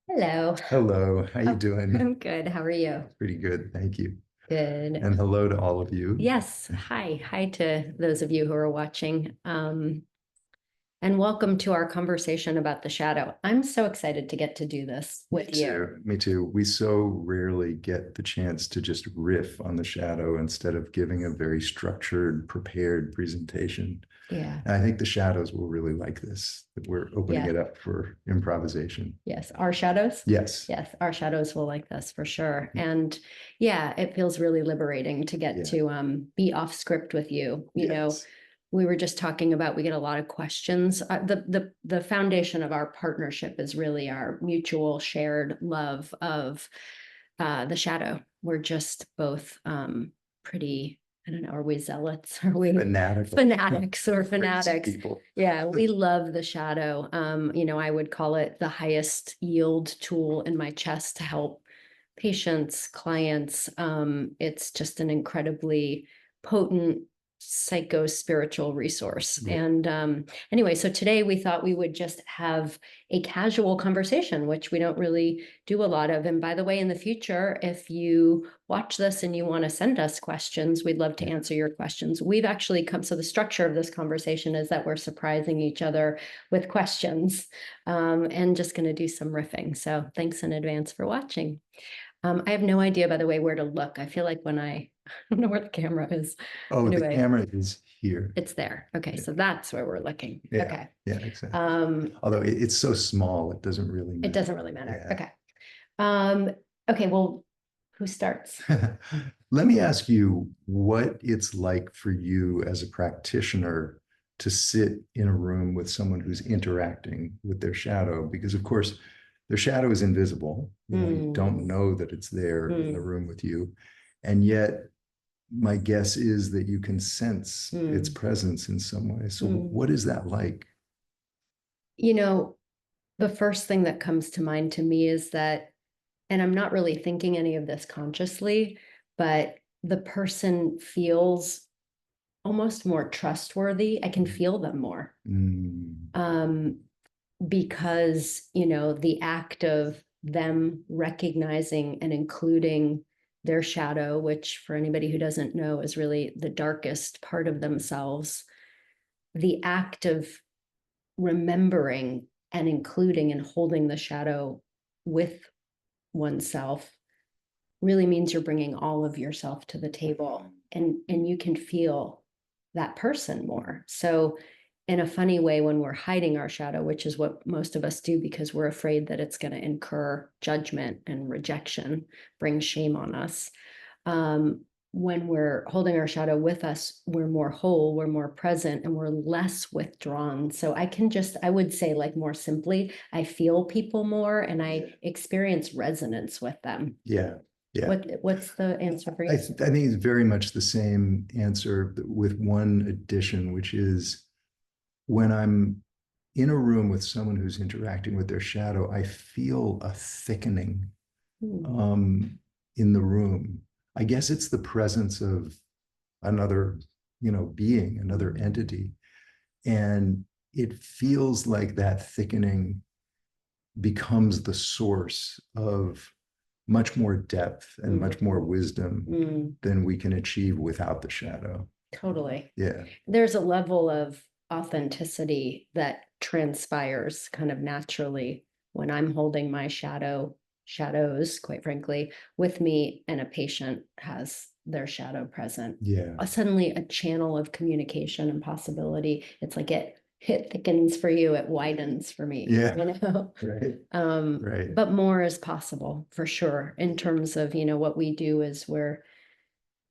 Hello. Hello, how you Oh, doing? I'm good. How are you? Pretty good, thank you. Good. And hello to all of you. Yes. Hi. Hi to those of you who are watching. And welcome to our conversation about the shadow. I'm so excited to get to do this Me with you. too. Me too. We so rarely get the chance to just riff on the shadow instead of giving a very structured, prepared presentation. Yeah. And I think the shadows will really like this, that we're opening Yeah. it up for improvisation. Yes. Our shadows. Yes. Yes. Our shadows will like this for sure. And yeah, it feels really liberating to get Yeah. to be off script with you. Yes. We were just talking about we get a lot of questions. The foundation of our partnership is really our mutual shared love of the shadow. We're just both pretty, I don't know, are we zealots? Are we Fanatical. fanatics or Crazy fanatics? people. Yeah, we love the shadow. I would call it the highest yield tool in my chest to help patients, clients. It's just an incredibly potent psycho spiritual resource. Yeah. And anyway, so today we thought we would just have a casual conversation, which we don't really do a lot of. And by the way, in the future, if you watch this and you want to send us questions, we'd love to answer your questions. We've actually come, so the structure of this conversation is that we're surprising each other with questions and just going to do some riffing. So thanks in advance for watching. I have no idea, by the way, where to look. I feel like I don't know where the camera is. Oh, the Anyway, camera is here. it's there. Okay, Yeah. so that's where we're looking. Yeah. Okay. Yeah, exactly. Um, Although it's so small, it doesn't really it matter. doesn't really matter. Yeah. Okay. Um, okay, well, who starts? Let me ask you what it's like for you as a practitioner to sit in a room with someone who's interacting with their shadow, because of course their shadow is invisible. You don't Mm, know that it's there in the mm, room with you. And yet my guess is that you can sense its mm, presence in some way. So mm. what is that like? You know, the first thing that comes to mind to me is that, and I'm not really thinking any of this consciously, but the person feels almost more trustworthy. I can feel them more. Mm, Um, because, the act of them recognizing and including their shadow, which for anybody who doesn't know is really the darkest part of themselves, the act of remembering and including and holding the shadow with oneself really means you're bringing all of yourself to the table, and you can feel that person more. So in a funny way, when we're hiding our shadow, which is what most of us do because we're afraid that it's going to incur judgment and rejection, bring shame on us, when we're holding our shadow with us, we're more whole, we're more present, and we're less withdrawn. So I would say, like, more simply, I feel people more and I experience resonance with them. yeah. Yeah. What's the answer for I, you? th- I think it's very much the same answer with one addition, which is when I'm in a room with someone who's interacting with their shadow, I feel a thickening Hmm. um, in the room. I guess it's the presence of another, being, another entity. And it feels like that thickening becomes the source of much more depth and much more Mm, wisdom mm, than we can achieve without the shadow. totally. Yeah. There's a level of authenticity that transpires kind of naturally when I'm holding my shadows, quite frankly, with me, and a patient has their shadow present. Yeah. Suddenly a channel of communication and possibility. It's like it thickens for you, it widens for me, Yeah. you know. Right. Right. But more is possible for sure in terms of, what we do is we're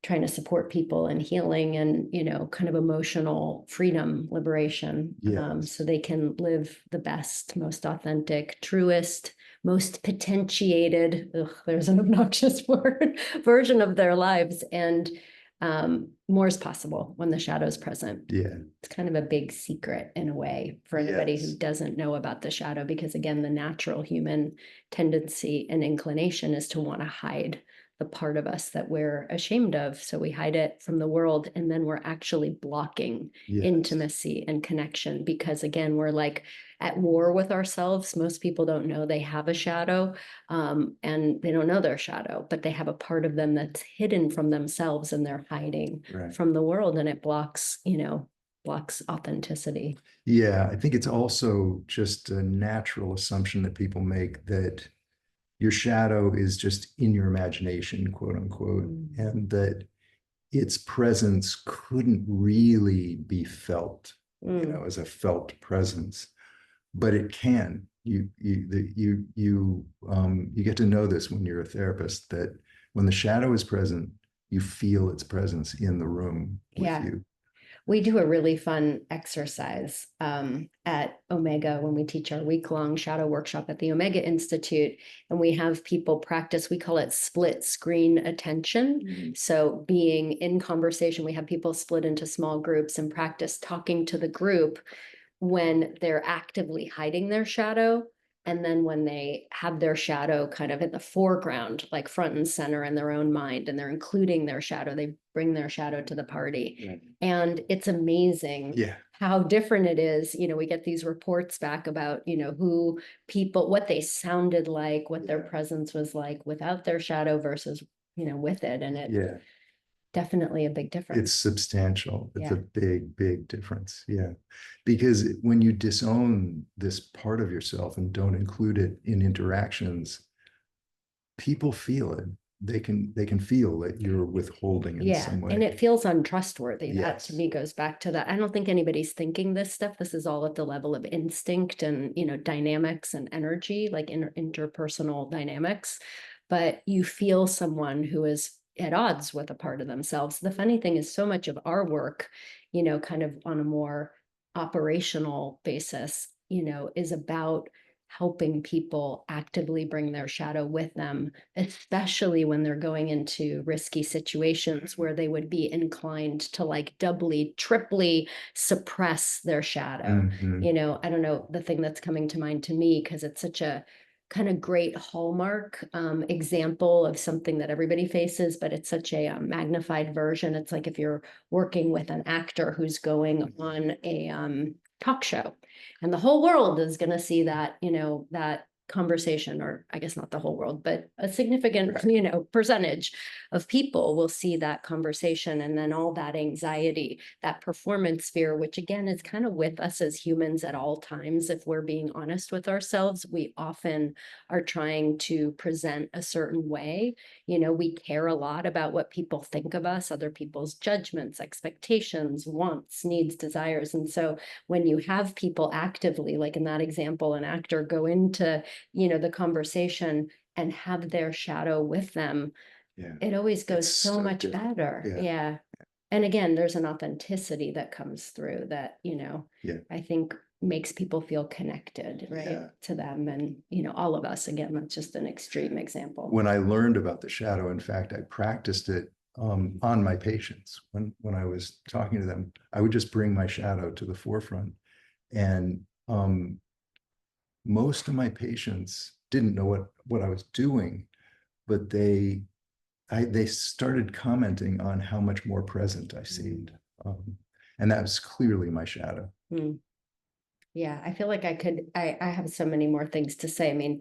trying to support people in healing and, kind of emotional freedom, liberation, so Yes. they can live the best, most authentic, truest, most potentiated, there's an obnoxious word, version of their lives. And more is possible when the shadow is present. Yeah. It's kind of a big secret in a way for anybody who Yes. doesn't know about the shadow, because again, the natural human tendency and inclination is to want to hide the part of us that we're ashamed of. So we hide it from the world, and then we're actually blocking intimacy and connection because, again, we're like at war with ourselves. Most people don't know they have a shadow, and they don't know their shadow, but they have a part of them that's hidden from themselves and they're hiding from the world, and it blocks, blocks authenticity. Yeah, I think it's also just a natural assumption that people make that your shadow is just in your imagination, quote unquote, and that its presence couldn't really be felt, as a felt presence, but it can. You get to know this when you're a therapist, that when the shadow is present, you feel its presence in the room with you. We do a really fun exercise at Omega when we teach our week-long shadow workshop at the Omega Institute, and we have people practice, we call it split screen attention. So being in conversation, we have people split into small groups and practice talking to the group when they're actively hiding their shadow. And then when they have their shadow kind of in the foreground, like front and center in their own mind, and they're including their shadow, they bring their shadow to the party. And it's amazing how different it is. We get these reports back about, who people, what they sounded like, what their presence was like without their shadow versus, with it. And it definitely a big difference. It's substantial. It's a big, big difference. Yeah. Because when you disown this part of yourself and don't include it in interactions, people feel it. They can feel that you're withholding in some way. And it feels untrustworthy. That to me goes back to that. I don't think anybody's thinking this stuff. This is all at the level of instinct and, dynamics and energy, like interpersonal dynamics. But you feel someone who is at odds with a part of themselves. The funny thing is so much of our work, kind of on a more operational basis, is about helping people actively bring their shadow with them, especially when they're going into risky situations where they would be inclined to like doubly, triply suppress their shadow. I don't know, the thing that's coming to mind to me, because it's such a kind of great hallmark example of something that everybody faces, but it's such a magnified version. It's like if you're working with an actor who's going on a talk show, and the whole world is going to see that, that conversation, or I guess not the whole world, but a significant, percentage of people will see that conversation, and then all that anxiety, that performance fear, which again is kind of with us as humans at all times. If we're being honest with ourselves, we often are trying to present a certain way. We care a lot about what people think of us, other people's judgments, expectations, wants, needs, desires. And so when you have people actively, like in that example, an actor go into the conversation and have their shadow with them, it always goes so much different. Better. And again, there's an authenticity that comes through that, I think makes people feel connected, right, to them. And, all of us, again, that's just an extreme example. When I learned about the shadow, in fact, I practiced it on my patients. When I was talking to them, I would just bring my shadow to the forefront. And most of my patients didn't know what I was doing, but they started commenting on how much more present I seemed. And that was clearly my shadow. Yeah, I feel like I have so many more things to say. I mean,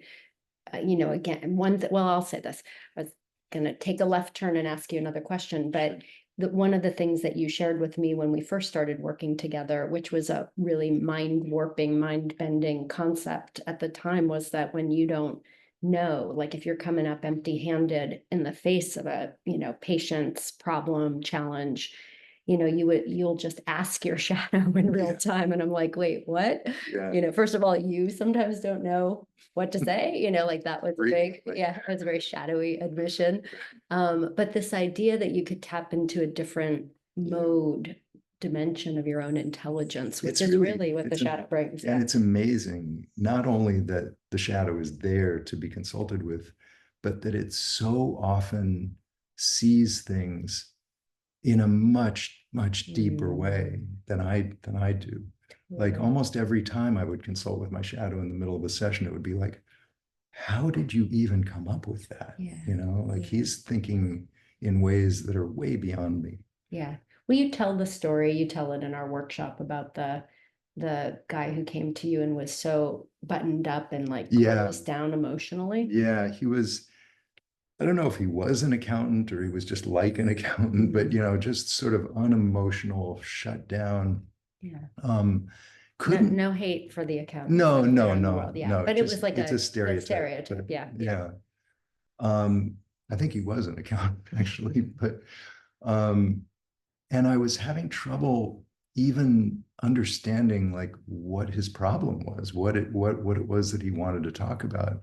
again, I'll say this. I was going to take a left turn and ask you another question, but one of the things that you shared with me when we first started working together, which was a really mind-warping, mind-bending concept at the time, was that when you don't know, like if you're coming up empty-handed in the face of a, patient's problem, challenge, you'll just ask your shadow in real time. And I'm like, wait, what? First of all, you sometimes don't know what to say, like that was big. It was a very shadowy admission. But this idea that you could tap into a different mode, dimension of your own intelligence, which is really what the shadow brings. And it's amazing, not only that the shadow is there to be consulted with, but that it so often sees things in a much, much deeper way than I do. Like almost every time I would consult with my shadow in the middle of a session, it would be like, how did you even come up with that? Yeah. You know, like Yeah. he's thinking in ways that are way beyond me. Yeah. Will you tell the story? You tell it in our workshop about the guy who came to you and was so buttoned up and like Yeah. closed down emotionally. Yeah. He was, I don't know if he was an accountant or he was just like an accountant, but you know, just sort of unemotional, shut down. Yeah. Um, No, couldn't, no hate for the accountants no, out there no, in the no, world. Yeah. no, But it was just like it's a a stereotype. stereotype. But Yeah. Yeah. yeah. I think he was an accountant actually, but um, and I was having trouble even understanding like what his problem was, what it was that he wanted to talk about.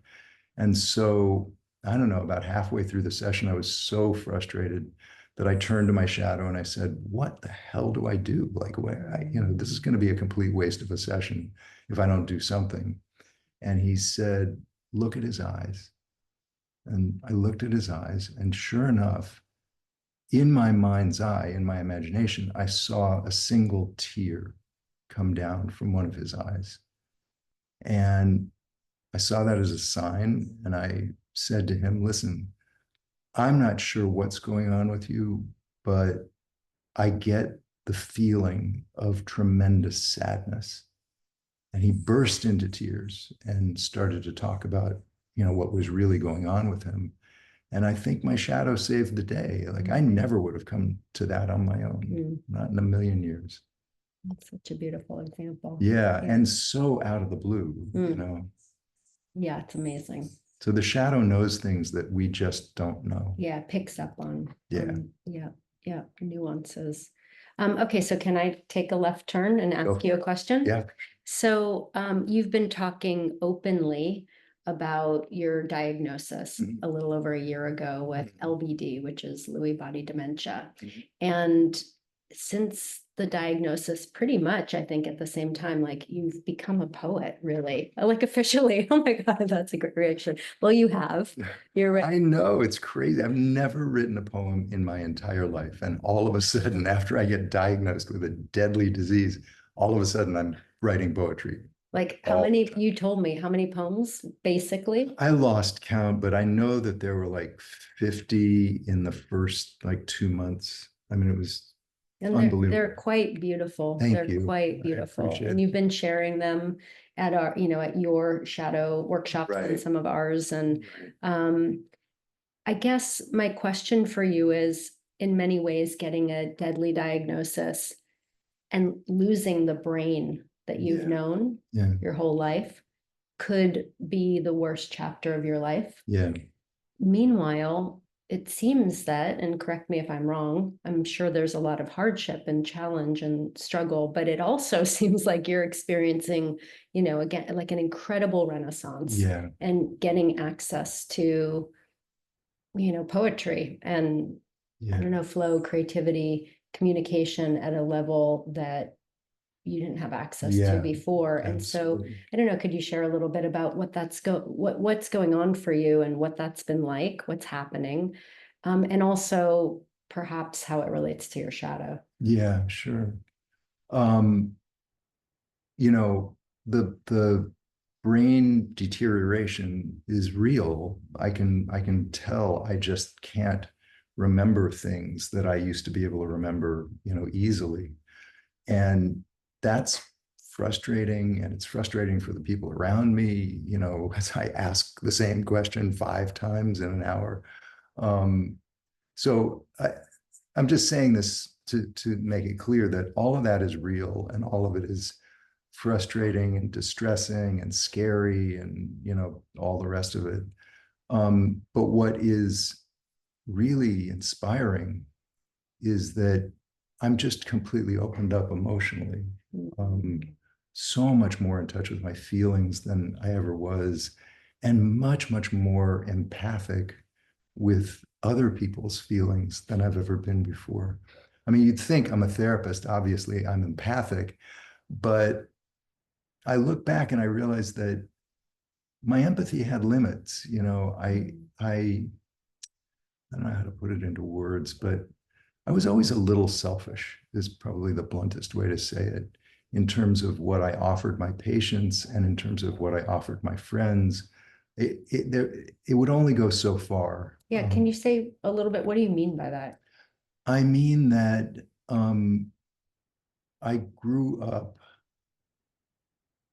And so I don't know, about halfway through the session, I was so frustrated that I turned to my shadow and I said, "What the hell do I do? Like, this is going to be a complete waste of a session if I don't do something." And he said, "Look at his eyes." And I looked at his eyes, and sure enough, in my mind's eye, in my imagination, I saw a single tear come down from one of his eyes. And I saw that as a sign. And I said to him, "Listen, I'm not sure what's going on with you, but I get the feeling of tremendous sadness." And he burst into tears and started to talk about, what was really going on with him. And I think my shadow saved the day. Like I never would have come to that on my own, not in a million years. That's such a beautiful example. Yeah. And so out of the blue. Yeah, it's amazing. So the shadow knows things that we just don't know. Yeah, picks up on. Yeah. Yeah, nuances. Okay, so can I take a left turn and ask you a question? Yeah. So you've been talking openly about your diagnosis a little over a year ago with LBD, which is Lewy body dementia. And since the diagnosis, pretty much, I think at the same time, like you've become a poet, really, like officially. Oh my God, that's a great reaction. Well, you have. I know, it's crazy. I've never written a poem in my entire life. And all of a sudden, after I get diagnosed with a deadly disease, all of a sudden I'm writing poetry. Like how many, you told me how many poems, basically? I lost count, but I know that there were like 50 in the first like 2 months. I mean, it was unbelievable. They're quite beautiful. Thank you. They're quite beautiful. appreciate And you've been sharing them at our, at your shadow workshops and Right. some of ours. And I guess my question for you is, in many ways, getting a deadly diagnosis and losing the brain that you've Yeah. known Yeah. your whole life could be the worst chapter of your life. Yeah. Meanwhile, it seems that, and correct me if I'm wrong, I'm sure there's a lot of hardship and challenge and struggle, but it also seems like you're experiencing, again, like an incredible renaissance. Yeah. And getting access to, poetry and I don't know, flow, creativity, communication at a level that you didn't have access to before. And so I don't know, could you share a little bit about what's going on for you and what that's been like, what's happening, and also perhaps how it relates to your shadow? Yeah, sure. Um, the brain deterioration is real. I can tell. I just can't remember things that I used to be able to remember, easily. And that's frustrating, and it's frustrating for the people around me, as I ask the same question 5 times in an hour. So I'm just saying this to make it clear that all of that is real, and all of it is frustrating and distressing and scary, and all the rest of it. But what is really inspiring is that I'm just completely opened up emotionally, so much more in touch with my feelings than I ever was, and much, much more empathic with other people's feelings than I've ever been before. I mean, you'd think I'm a therapist, obviously I'm empathic, but I look back and I realize that my empathy had limits. I don't know how to put it into words, but I was always a little selfish, is probably the bluntest way to say it, in terms of what I offered my patients and in terms of what I offered my friends. it would only go so far. Yeah, can you say a little bit, what do you mean by that? I mean that I grew up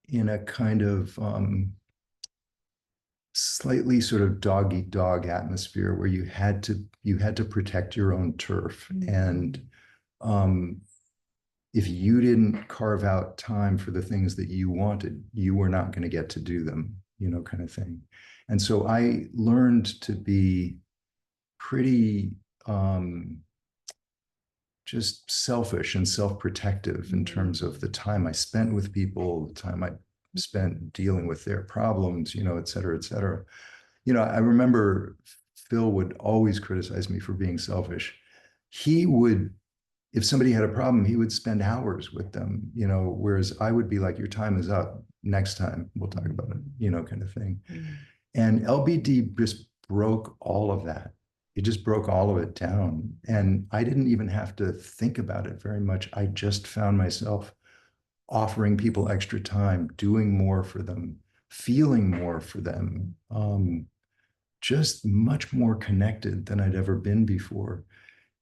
in a kind of slightly sort of dog eat dog atmosphere where you had to protect your own turf. And if you didn't carve out time for the things that you wanted, you were not going to get to do them, you know, kind of thing. And so I learned to be pretty just selfish and self-protective in terms of the time I spent with people, the time I spent dealing with their problems, you know, et cetera, et cetera. You know, I remember Phil would always criticize me for being selfish. He would, if somebody had a problem, he would spend hours with them, you know, whereas I would be like, your time is up. Next time we'll talk about it, you know, kind of thing. And LBD just broke all of that. It just broke all of it down. And I didn't even have to think about it very much. I just found myself offering people extra time, doing more for them, feeling more for them, just much more connected than I'd ever been before.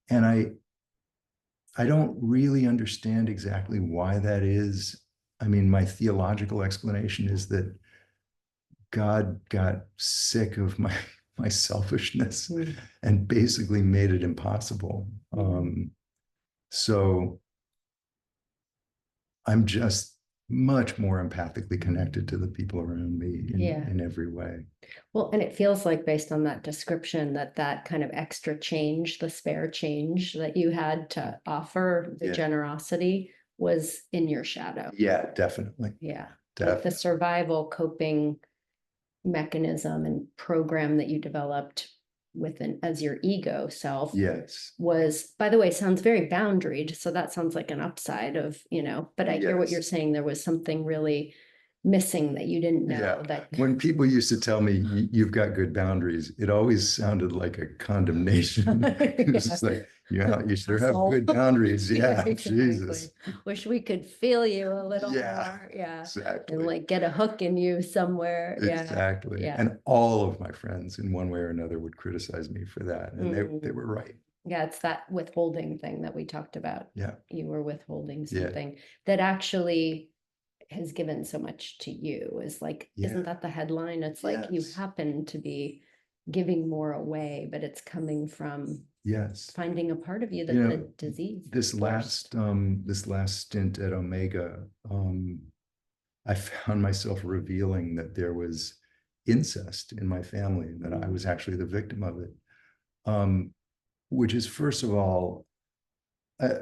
And I don't really understand exactly why that is. I mean, my theological explanation is that God got sick of my selfishness and basically made it impossible. So I'm just much more empathically connected to the people around me in every way. Well, and it feels like based on that description that that kind of extra change, the spare change that you had to offer, the generosity was in your shadow. Yeah, definitely. Yeah. Definitely. Like the survival coping mechanism and program that you developed within as your ego self was, by the way, sounds very boundaried. So that sounds like an upside of, you know, but I hear what you're saying. There was something really missing that you didn't know. That when people used to tell me you've got good boundaries, it always sounded like a condemnation. It was just like, yeah, you sure have good boundaries. Yeah, Jesus. Wish we could feel you a little more. Yeah, exactly. And like get a hook in you somewhere. Exactly. And all of my friends in one way or another would criticize me for that. And they were right. Yeah, it's that withholding thing that we talked about. Yeah. You were withholding something that actually has given so much to you. Is like, isn't that the headline? It's like you happen to be giving more away, but it's coming from finding a part of you that the disease. This last stint at Omega, I found myself revealing that there was incest in my family and that I was actually the victim of it. Which is, first of all, a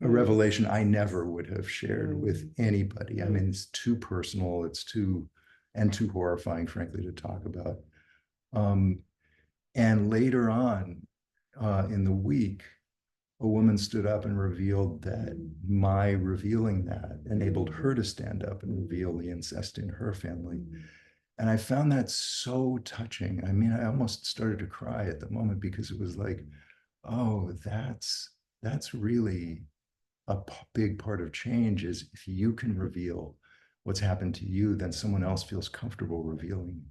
revelation I never would have shared with anybody. I mean, it's too personal, it's too horrifying, frankly, to talk about. And later on in the week, a woman stood up and revealed that my revealing that enabled her to stand up and reveal the incest in her family. And I found that so touching. I mean, I almost started to cry at the moment because it was like, oh, that's really a big part of change, is if you can reveal what's happened to you, then someone else feels comfortable revealing,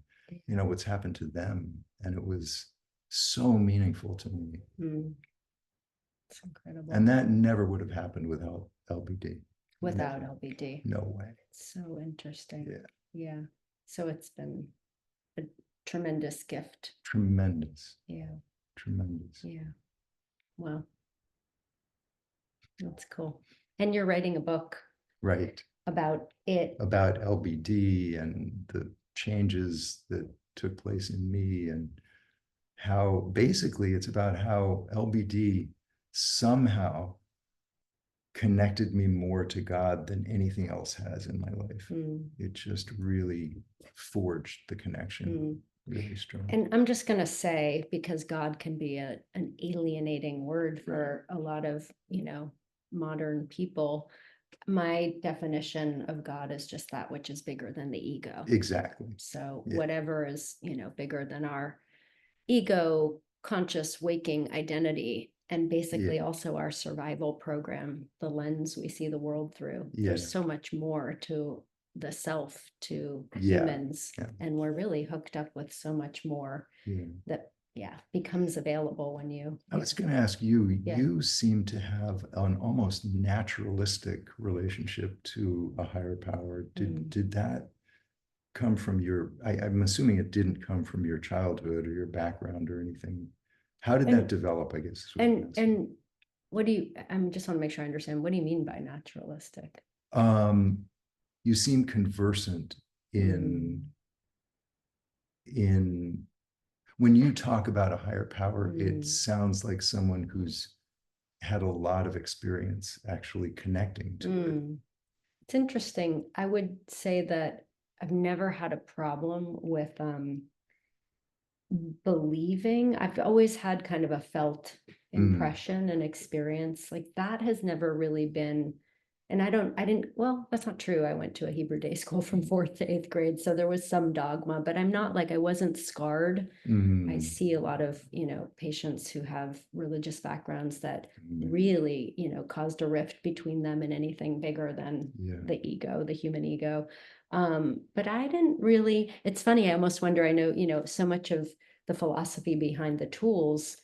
you know, what's happened to them. And it was so meaningful to me. It's incredible. And that never would have happened without LBD. Without LBD. No way. It's so interesting. Yeah. So it's been a tremendous gift. Tremendous. Yeah. Tremendous. Yeah. Wow. That's cool. And you're writing a book. Right. About it. About LBD and the changes that took place in me, and how basically it's about how LBD somehow connected me more to God than anything else has in my life. It just really forged the connection really strong. And I'm just going to say, because God can be an alienating word for a lot of, you know, modern people. My definition of God is just that which is bigger than the ego. Exactly. So whatever is, you know, bigger than our ego, conscious waking identity, and basically also our survival program, the lens we see the world through. There's so much more to the self to Yeah. humans. Yeah. And we're really hooked up with so much more Yeah. that, yeah, becomes available when you. I was going to ask you, Yeah. you seem to have an almost naturalistic relationship to a higher power. Did that come from your, I'm assuming it didn't come from your childhood or your background or anything. How did that develop, I guess? And what do you, I just want to make sure I understand, what do you mean by naturalistic? You seem conversant in when you talk about a higher power, it sounds like someone who's had a lot of experience actually connecting to it. It's interesting. I would say that I've never had a problem with believing. I've always had kind of a felt impression and experience. Like that has never really been, and I didn't, well, that's not true. I went to a Hebrew day school from 4th to 8th grade. So there was some dogma, but I'm not like, I wasn't scarred. I see a lot of, patients who have religious backgrounds that really, caused a rift between them and anything bigger than the ego, the human ego. But I didn't really, it's funny, I almost wonder, I know, so much of the philosophy behind the tools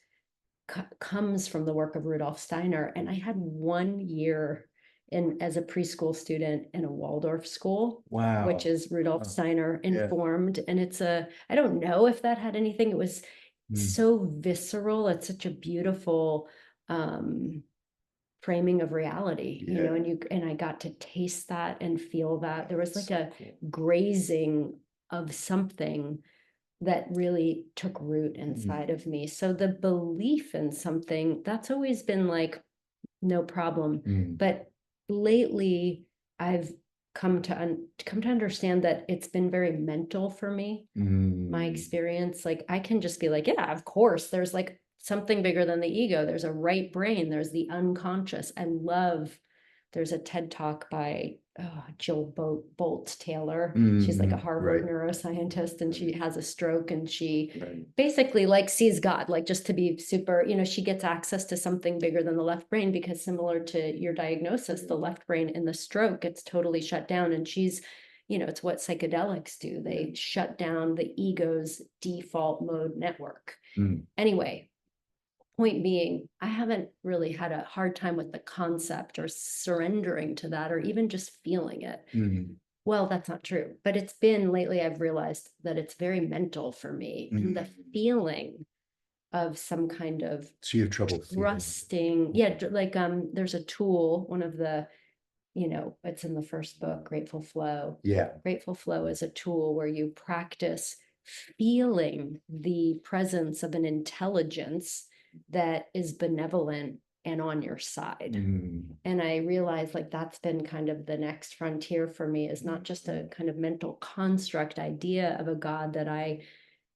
comes from the work of Rudolf Steiner. And I had 1 year as a preschool student in a Waldorf school, which is Rudolf Steiner informed. And I don't know if that had anything, it was so visceral. It's such a beautiful framing of reality, and I got to taste that and feel that there was like a grazing of something that really took root inside of me. So the belief in something, that's always been like, no problem. But lately I've come to understand that it's been very mental for me. My experience, like I can just be like, yeah, of course, there's like something bigger than the ego. There's a right brain. There's the unconscious. I love, there's a TED talk by Jill Bolt Taylor. She's like a Harvard neuroscientist, and she has a stroke, and she basically like sees God, like just to be super, she gets access to something bigger than the left brain, because similar to your diagnosis, the left brain in the stroke gets totally shut down. And she's, it's what psychedelics do. They shut down the ego's default mode network. Anyway, point being, I haven't really had a hard time with the concept or surrendering to that, or even just feeling it. Well, that's not true, but it's been lately, I've realized that it's very mental for me. And the feeling of some kind of, so you have trouble trusting. Yeah, like there's a tool, one of the, it's in the first book, Grateful Flow. Grateful Flow is a tool where you practice feeling the presence of an intelligence that is benevolent and on your side. And I realized like that's been kind of the next frontier for me, is not just a kind of mental construct idea of a God that I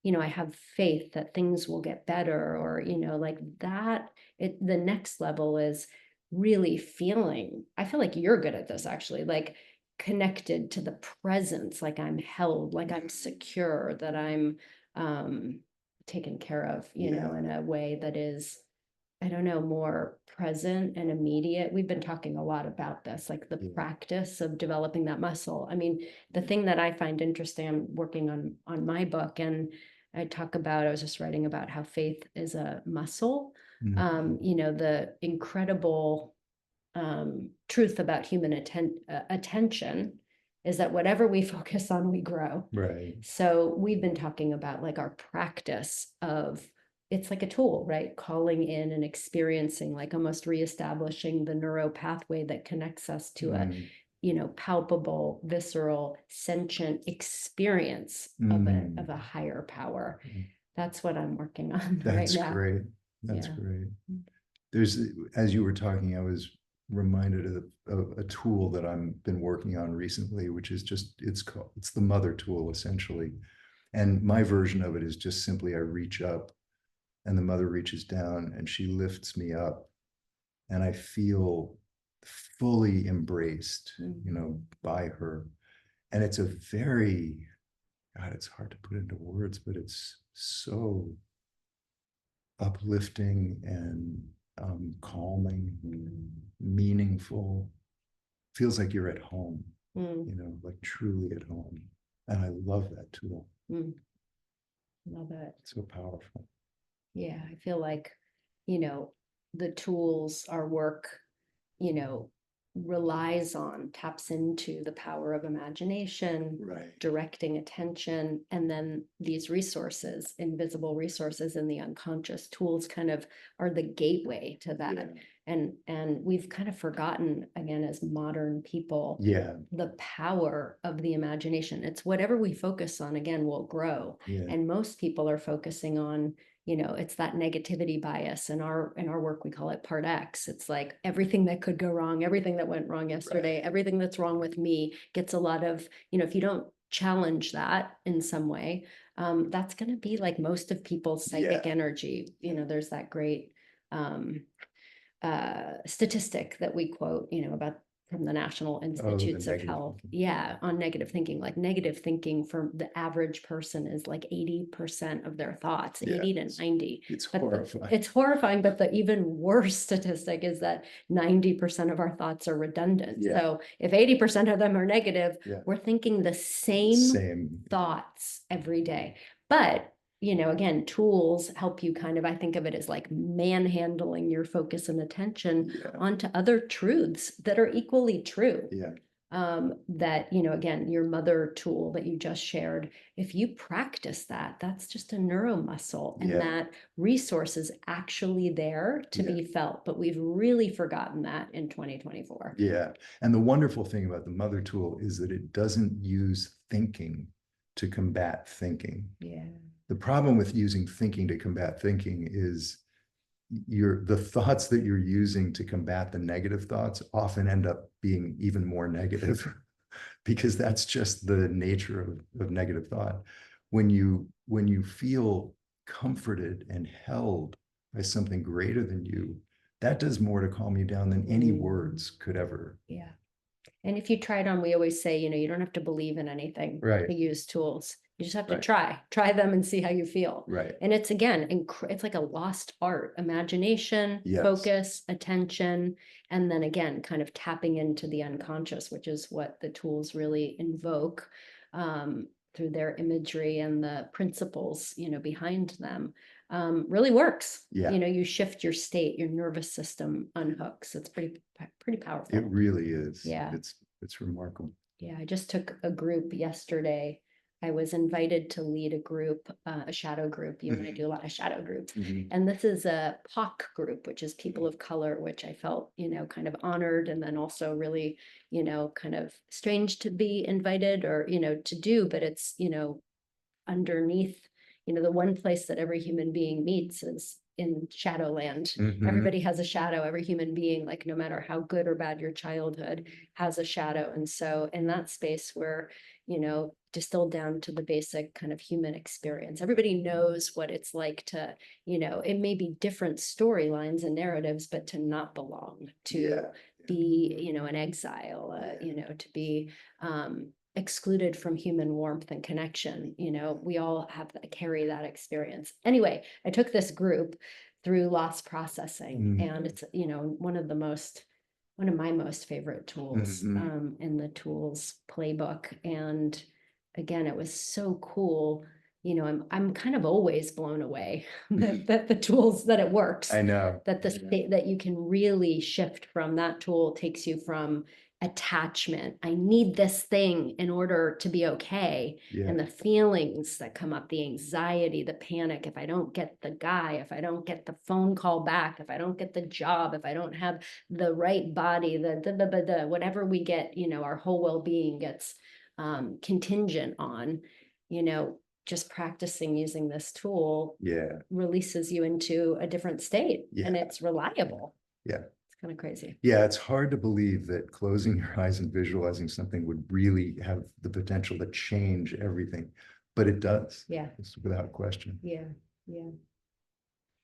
have faith that things will get better, or, like that. The next level is really feeling, I feel like you're good at this actually, like connected to the presence, like I'm held, like I'm secure, that I'm taken care of, in a way that is, I don't know, more present and immediate. We've been talking a lot about this, like the practice of developing that muscle. I mean, the thing that I find interesting, I'm working on my book, and I was just writing about how faith is a muscle. The incredible truth about human attention is that whatever we focus on, we grow. So we've been talking about like our practice of, it's like a tool, right? Calling in and experiencing, like almost reestablishing the neural pathway that connects us to a, palpable, visceral, sentient experience of a higher power. That's what I'm working on right now. Great. That's great. There's, as you were talking, I was reminded of a tool that I've been working on recently, which is just, it's the mother tool essentially. And my version of it is just simply, I reach up and the mother reaches down and she lifts me up, and I feel fully embraced, by her. And it's a very, God, it's hard to put into words, but it's so uplifting and calming, meaningful. Feels like you're at home. Mm, you know, like truly at home. And I love that tool. mm, love it. It's so powerful. Yeah, I feel like, the tools, our work, relies on, taps into the power of imagination, Right. directing attention, and then these resources, invisible resources in the unconscious tools kind of are the gateway to that. Yeah. And we've kind of forgotten, again, as modern people, Yeah. the power of the imagination. It's whatever we focus on, again, will grow. Yeah. And most people are focusing on, it's that negativity bias. In our work, we call it part X. It's like everything that could go wrong, everything that went wrong yesterday, Right. everything that's wrong with me gets a lot of, if you don't challenge that in some way, that's going to be like most of people's psychic energy. There's that great statistic that we quote, about from the National Institutes of Health. Thinking. Yeah, on negative thinking. Like negative thinking for the average person is like 80% of their thoughts, 80 to 90. It's but horrifying. It's horrifying, but the even worse statistic is that 90% of our thoughts are redundant. Yeah. So if 80% of them are negative, we're thinking the same thoughts every day. But again, tools help you kind of, I think of it as like manhandling your focus and attention onto other truths that are equally true. Yeah. That, again, your mother tool that you just shared, if you practice that, that's just a neuromuscle, and that resource is actually there to be felt. But we've really forgotten that in 2024. Yeah. And the wonderful thing about the mother tool is that it doesn't use thinking to combat thinking. Yeah. The problem with using thinking to combat thinking is the thoughts that you're using to combat the negative thoughts often end up being even more negative because that's just the nature of negative thought. When you feel comforted and held by something greater than you, that does more to calm you down than any words could ever. Yeah. And if you try it on, we always say, you don't have to believe in anything to use tools. You just have to try them and see how you feel. Right. And it's, again, it's like a lost art, imagination, focus, attention, and then again, kind of tapping into the unconscious, which is what the tools really invoke through their imagery and the principles, behind them. Really works. Yeah. You shift your state, your nervous system unhooks. It's pretty powerful. It really is. Yeah. It's remarkable. Yeah. I just took a group yesterday. I was invited to lead a group, a shadow group. You and I do a lot of shadow groups. And this is a POC group, which is people of color, which I felt, kind of honored, and then also really, kind of strange to be invited or, to do, but it's, underneath, the one place that every human being meets is in Shadowland. Everybody has a shadow. Every human being, like no matter how good or bad your childhood, has a shadow. And so in that space where, distilled down to the basic kind of human experience, everybody knows what it's like to, it may be different storylines and narratives, but to not belong, to be, an exile, to be excluded from human warmth and connection. We all carry that experience. Anyway, I took this group through loss processing, and it's, one of my most favorite tools in the tools playbook. And again, it was so cool. I'm kind of always blown away that the tools, that it works. I know. That that you can really shift from that tool takes you from attachment. I need this thing in order to be okay. And the feelings that come up, the anxiety, the panic, if I don't get the guy, if I don't get the phone call back, if I don't get the job, if I don't have the right body, the whatever we get, our whole well-being gets contingent on, just practicing using this tool releases you into a different state, and it's reliable. It's kind of crazy. Yeah, it's hard to believe that closing your eyes and visualizing something would really have the potential to change everything, but it does. Yeah. It's without question. Yeah.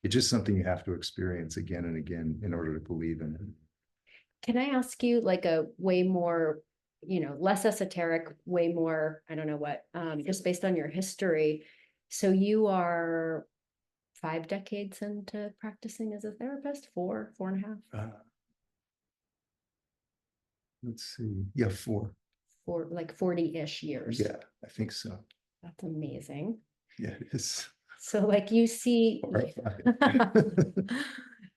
It's just something you have to experience again and again in order to believe in it. Can I ask you like a way more, less esoteric, way more, I don't know what, just based on your history. So you are 5 decades into practicing as a therapist, 4.5? Let's see. Yeah, 4. for like 40-ish years. Yeah, I think so. That's amazing. Yeah, it is. So like you see, Horrifying.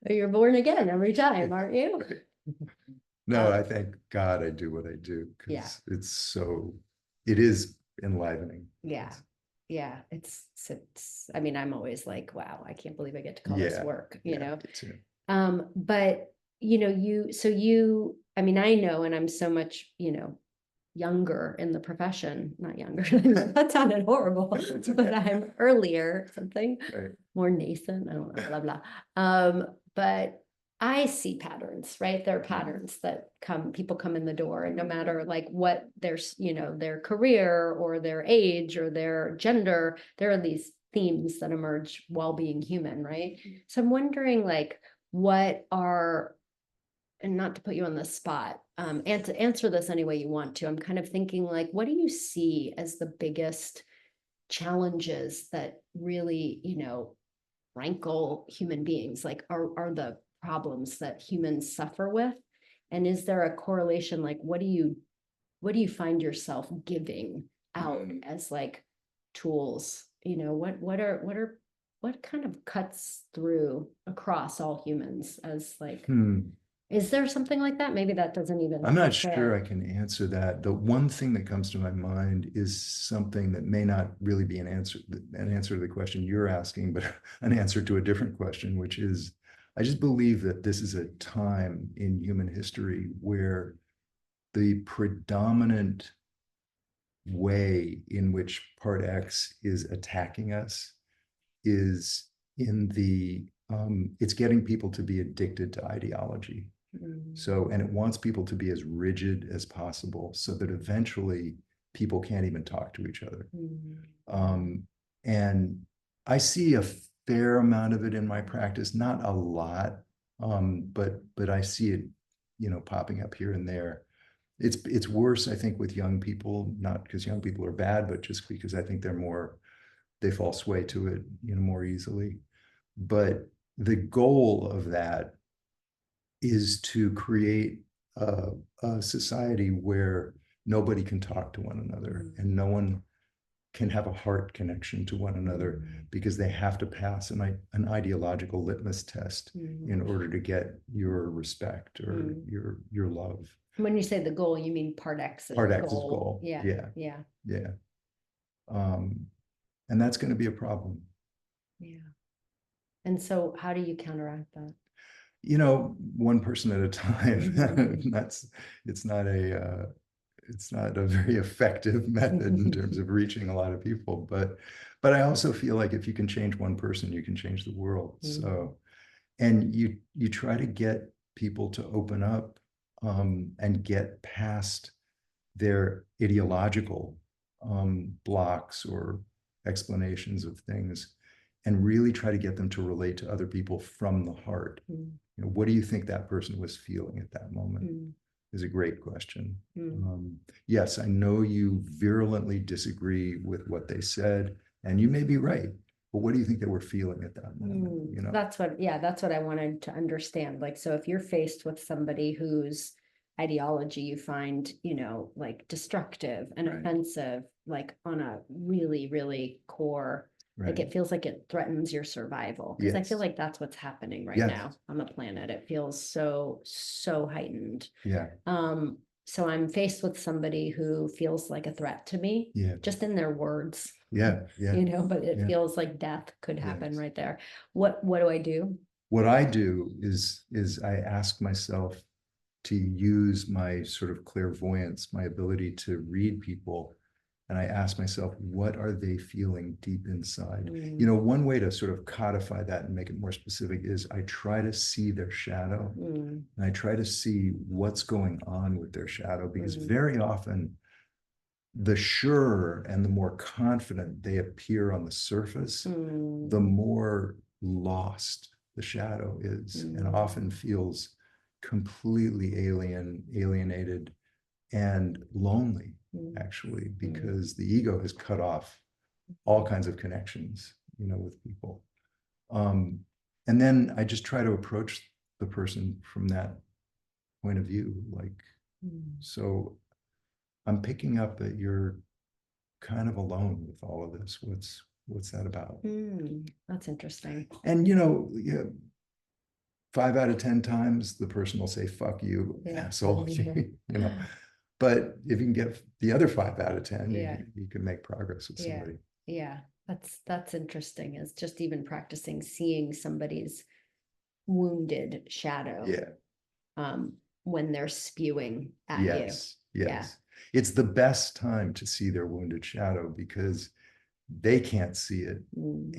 you're born again every time, aren't you? No, I thank God I do what I do Yeah. because it's so, it is enlivening. Yeah. Yeah. I mean, I'm always like, wow, I can't believe I get to call this Yeah, work, yeah, you know? me too. But you know, I mean, I know, and I'm so much, you know, younger in the profession, not younger, that sounded horrible, It's but okay. I'm earlier, something Right. more nascent, I don't know, blah, blah. But I see patterns, right? There are patterns that people come in the door, and no matter like what their, you know, their career or their age or their gender, there are these themes that emerge while being human, right? So I'm wondering like, what are, and not to put you on the spot, and to answer this any way you want to, I'm kind of thinking like, what do you see as the biggest challenges that really, you know, rankle human beings? Like, are the problems that humans suffer with? And is there a correlation? Like, what do you find yourself giving out as like tools? You know, what kind of cuts through across all humans as like, is there something like that? Maybe that doesn't even I'm not fit. sure I can answer that. The one thing that comes to my mind is something that may not really be an answer to the question you're asking, but an answer to a different question, which is, I just believe that this is a time in human history where the predominant way in which Part X is attacking us is in it's getting people to be addicted to ideology. So, and it wants people to be as rigid as possible so that eventually people can't even talk to each other. And I see a fair amount of it in my practice, not a lot, but I see it, you know, popping up here and there. It's worse, I think, with young people, not because young people are bad, but just because I think they fall sway to it, you know, more easily. But the goal of that is to create a society where nobody can talk to one another and no one can have a heart connection to one another because they have to pass an ideological litmus test in order to get your respect or your love. When you say the goal, you mean Part X's Part X's goal. goal. Yeah. Yeah. Yeah. Yeah. And that's going to be a problem. Yeah. And so how do you counteract that? You know, one person at a time. It's not a very effective method in terms of reaching a lot of people, but I also feel like if you can change one person, you can change the world. So, and you try to get people to open up and get past their ideological blocks or explanations of things and really try to get them to relate to other people from the heart. You know, what do you think that person was feeling at that moment? Is a great question. Yes, I know you virulently disagree with what they said, and you may be right, but what do you think they were feeling at that moment? You know, that's what I wanted to understand. Like, so if you're faced with somebody whose ideology you find, you know, like destructive and offensive, like on a really, really core, like it feels like it threatens your survival. Because I feel like that's what's happening right now on the planet. It feels so heightened. Yeah. So I'm faced with somebody who feels like a threat to me, just in their words. Yeah. You know, but it feels like death could happen right there. What do I do? What I do is I ask myself to use my sort of clairvoyance, my ability to read people. And I ask myself, what are they feeling deep inside? You know, one way to sort of codify that and make it more specific is I try to see their shadow and I try to see what's going on with their shadow, because very often the surer and the more confident they appear on the surface, the more lost the shadow is and often feels completely alienated and lonely, actually, because the ego has cut off all kinds of connections, you know, with people. And then I just try to approach the person from that point of view. Like, so I'm picking up that you're kind of alone with all of this. What's that about? That's interesting. And yeah, 5 out of 10 times the person will say, fuck you, asshole. But if you can get the other 5 out of 10, you can make progress with somebody. Yeah. That's interesting. Is just even practicing seeing somebody's wounded shadow. When they're spewing at you. Yes. It's the best time to see their wounded shadow because they can't see it.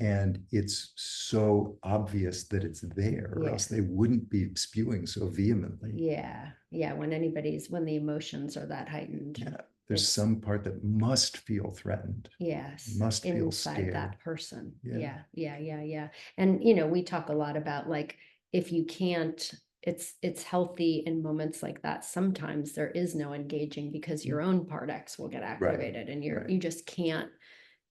And it's so obvious that it's there, or else they wouldn't be spewing so vehemently. When the emotions are that heightened. There's some part that must feel threatened. Must feel scared. That person. Yeah. And we talk a lot about like, if you can't, it's healthy in moments like that. Sometimes there is no engaging because your own part X will get activated and you just can't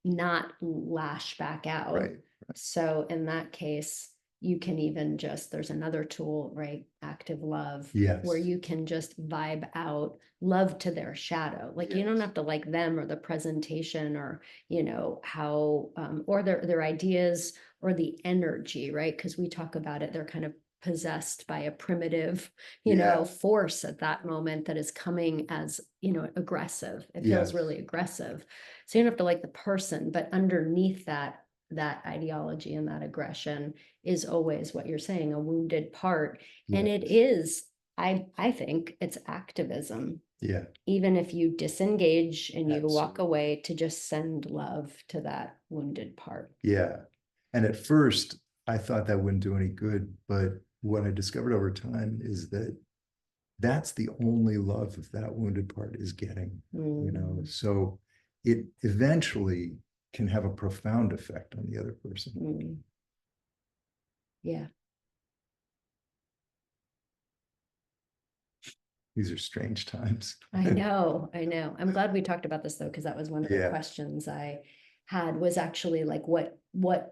not lash back out. So in that case, you can even just, there's another tool, right? Active love, where you can just vibe out love to their shadow. Like you don't have to like them or the presentation or, how, or their ideas or the energy, right? Because we talk about it, they're kind of possessed by a primitive, force at that moment that is coming as, aggressive. It feels really aggressive. So you don't have to like the person, but underneath that ideology and that aggression is always what you're saying, a wounded part. And it is, I think it's activism. Even if you disengage and you walk away, to just send love to that wounded part. And at first I thought that wouldn't do any good, but what I discovered over time is that that's the only love that wounded part is getting. So it eventually can have a profound effect on the other person. These are strange times. I know. I'm glad we talked about this though, because that was one of the questions I had, was actually like what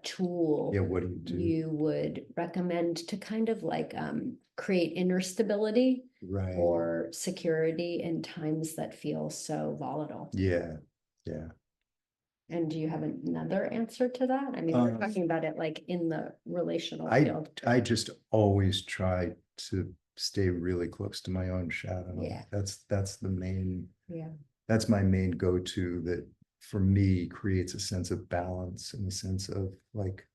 tool what do you would recommend to kind of like create inner stability or security in times that feel so volatile. And do you have another answer to that? I mean, we're talking about it like in the relational field. I just always try to stay really close to my own shadow. That's the main, that's my main go-to, that for me creates a sense of balance, in the sense of like,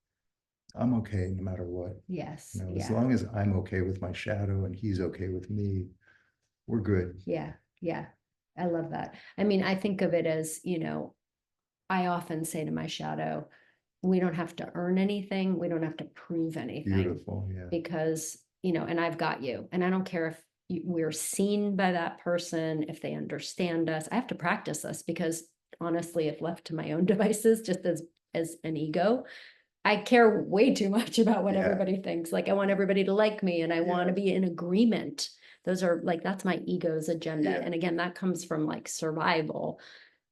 I'm okay no matter what. As long as I'm okay with my shadow and he's okay with me, we're good. I love that. I mean, I think of it as, I often say to my shadow, we don't have to earn anything. We don't have to prove anything. Beautiful. Because, and I've got you. And I don't care if we're seen by that person, if they understand us. I have to practice this because honestly, if left to my own devices, just as an ego, I care way too much about what everybody thinks. Like I want everybody to like me and I want to be in agreement. Those are like, that's my ego's agenda. And again, that comes from like survival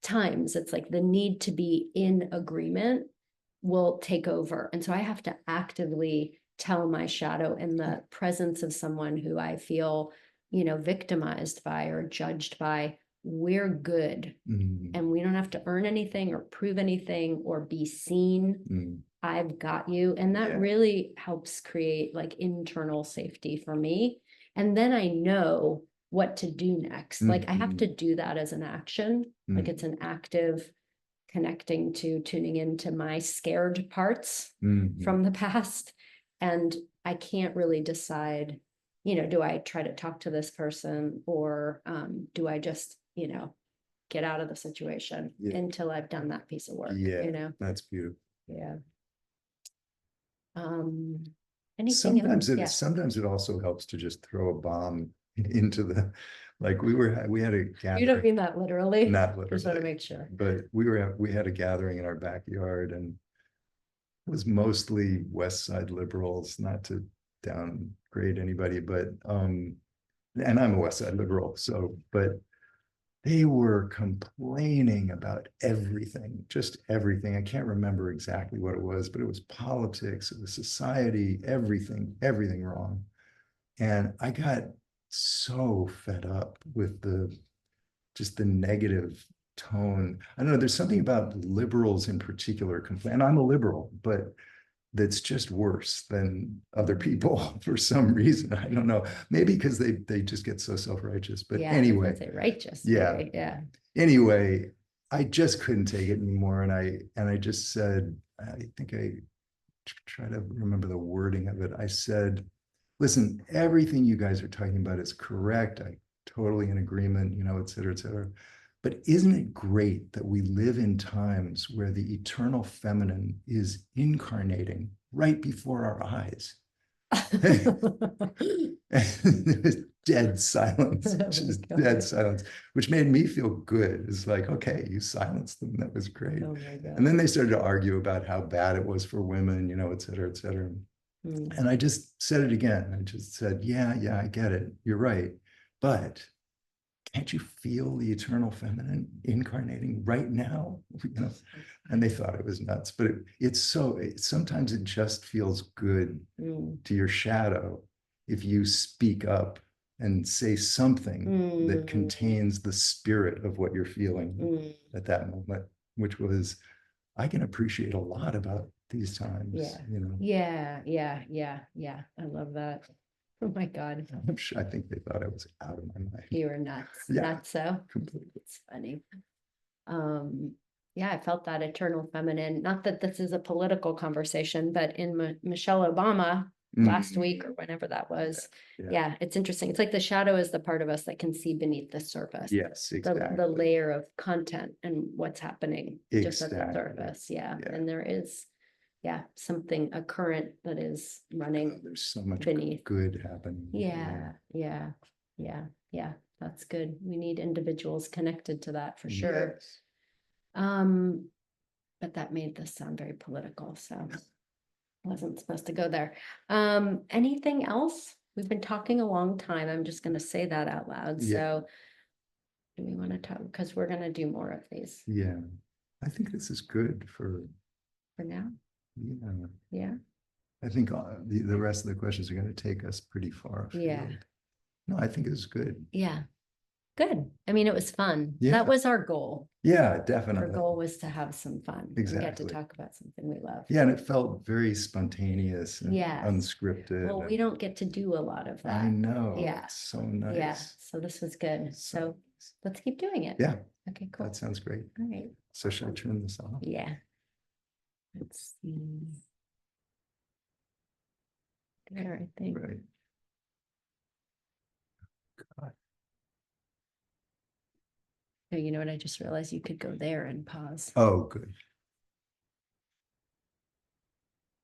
times. It's like the need to be in agreement will take over. And so I have to actively tell my shadow in the presence of someone who I feel, victimized by or judged by, we're good. And we don't have to earn anything or prove anything or be seen. I've got you. And that really helps create like internal safety for me. And then I know what to do next. Like I have to do that as an action. Like it's an active connecting to tuning into my scared parts from the past. And I can't really decide, do I try to talk to this person or do I just, get out of the situation until I've done that piece of work? That's beautiful. Anything else? Sometimes it also helps to just throw a bomb into the, like we had a gathering. You don't mean that literally? Not literally. Just want to make sure. But we had a gathering in our backyard and it was mostly West Side liberals, not to downgrade anybody, but and I'm a West Side liberal, so but they were complaining about everything, just everything. I can't remember exactly what it was, but it was politics, it was society, everything wrong. And I got so fed up with just the negative tone. I don't know, there's something about liberals in particular complain, and I'm a liberal, but that's just worse than other people for some reason. I don't know. Maybe because they just get so self-righteous. But Yeah, anyway, say righteous. yeah. Maybe. Yeah. Anyway, I just couldn't take it anymore. And I just said, I think I try to remember the wording of it. I said, listen, everything you guys are talking about is correct. I totally in agreement, you know, et cetera, et cetera. But isn't it great that we live in times where the eternal feminine is incarnating right before our eyes? There was dead silence, just dead silence, which made me feel good. It's like, okay, you silenced them. That was great. Oh my God. And then they started to argue about how bad it was for women, you know, et cetera, et cetera. And I just said it again. I just said, yeah, I get it. You're right. But can't you feel the eternal feminine incarnating right now? You know, and they thought it was nuts, but sometimes it just feels good to your shadow if you speak up and say something that contains the spirit of what you're feeling at that moment, which was, I can appreciate a lot about these times. Yeah. You know. Yeah. I love that. Oh my God. I'm sure, I think they thought I was out of my mind. You were nuts. Yeah, Not so. completely. It's funny. Yeah, I felt that eternal feminine. Not that this is a political conversation, but in Michelle Obama last week or whenever that was, yeah, it's interesting. It's like the shadow is the part of us that can see beneath the surface. Yes, exactly. The layer of content and what's happening just at the Exactly. surface. Yeah. And there is, something, a current that is running There's so much beneath. good happening. Yeah. That's good. We need individuals connected to that for sure. Yes. But that made this sound very political, so I wasn't supposed to go there. Anything else? We've been talking a long time. I'm just going to say that out loud. Yeah. So do we want to talk? Because we're going to do more of these. Yeah. I think this is good for now. Yeah. I think the rest of the questions are going to take us pretty far afield. Yeah. No, I think it was good. Yeah. Good. I mean, it was fun. Yeah. That was our goal. Yeah, definitely. Our goal was to have some fun. Exactly. And get to talk about something we love. Yeah, and it felt very spontaneous and unscripted. Well, we don't get to do a lot of that. I know. Yeah. It's so nice. Yeah. So this was good. So let's keep doing it. Yeah. Okay, cool. That sounds great. All right. So should I turn this off? Yeah. Let's see. There, I think. Right. God. Oh, you know what? I just realized you could go there and pause. Oh, good.